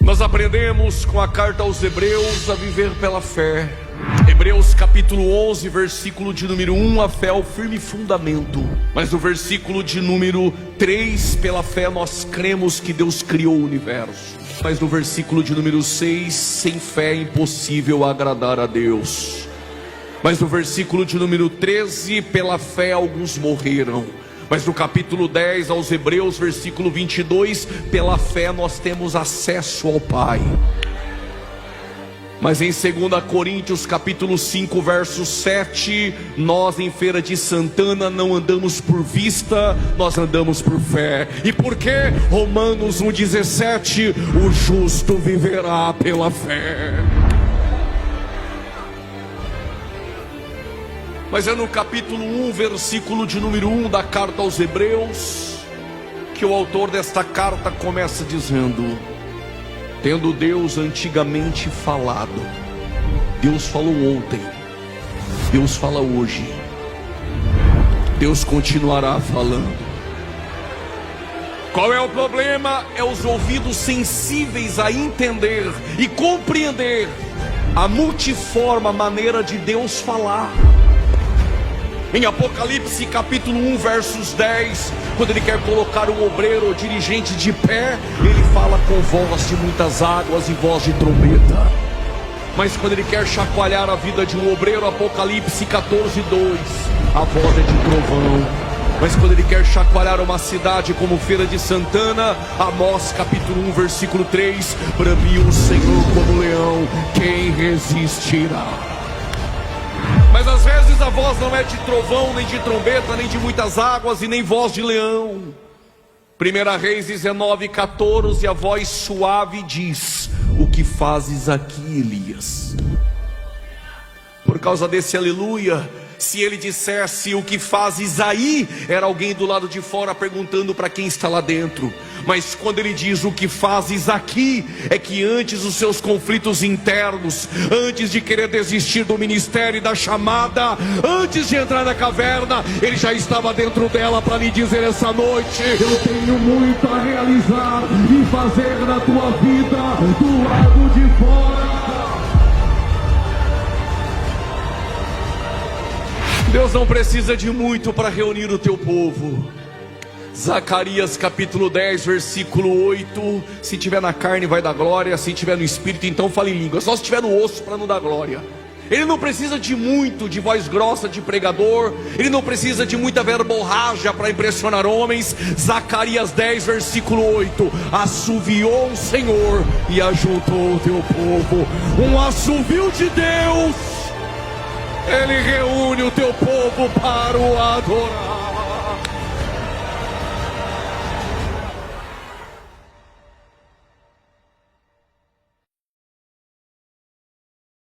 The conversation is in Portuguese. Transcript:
Nós aprendemos com a carta aos Hebreus a viver pela fé. Hebreus capítulo 11, versículo de número 1, a fé é o firme fundamento. Mas no versículo de número 3, pela fé nós cremos que Deus criou o universo. Mas no versículo de número 6, sem fé é impossível agradar a Deus. Mas no versículo de número 13, pela fé alguns morreram. Mas no capítulo 10 aos Hebreus, versículo 22, pela fé nós temos acesso ao Pai. Mas em 2 Coríntios capítulo 5, verso 7, nós em Feira de Santana não andamos por vista, nós andamos por fé. E por quê? Romanos 1,17, o justo viverá pela fé. Mas é no capítulo 1, versículo de número 1 da carta aos Hebreus, que o autor desta carta começa dizendo: tendo Deus antigamente falado, Deus falou ontem, Deus fala hoje, Deus continuará falando. Qual é o problema? É os ouvidos sensíveis a entender e compreender a multiforme maneira de Deus falar. Em Apocalipse capítulo 1, versos 10, quando ele quer colocar um obreiro ou dirigente de pé, ele fala com voz de muitas águas e voz de trombeta. Mas quando ele quer chacoalhar a vida de um obreiro, Apocalipse 14, 2, a voz é de trovão. Mas quando ele quer chacoalhar uma cidade como Feira de Santana, Amós capítulo 1, versículo 3, bramiu o Senhor como leão, quem resistirá? Mas às vezes a voz não é de trovão, nem de trombeta, nem de muitas águas e nem voz de leão. 1 Reis 19, 14, a voz suave diz: o que fazes aqui, Elias? Por causa desse aleluia, se ele dissesse o que fazes aí, era alguém do lado de fora perguntando para quem está lá dentro. Mas quando ele diz o que fazes aqui, é que antes dos seus conflitos internos, antes de querer desistir do ministério e da chamada, antes de entrar na caverna, ele já estava dentro dela para lhe dizer essa noite: eu tenho muito a realizar e fazer na tua vida do lado de fora. Deus não precisa de muito para reunir o teu povo. Zacarias capítulo 10, versículo 8, se tiver na carne vai dar glória, se tiver no espírito então fale em língua. Só se tiver no osso para não dar glória. Ele não precisa de muito, de voz grossa de pregador. Ele não precisa de muita verborrágia para impressionar homens. Zacarias 10, versículo 8, assoviou o Senhor e ajuntou o teu povo. Um assovio de Deus, Ele reúne o teu povo para o adorar.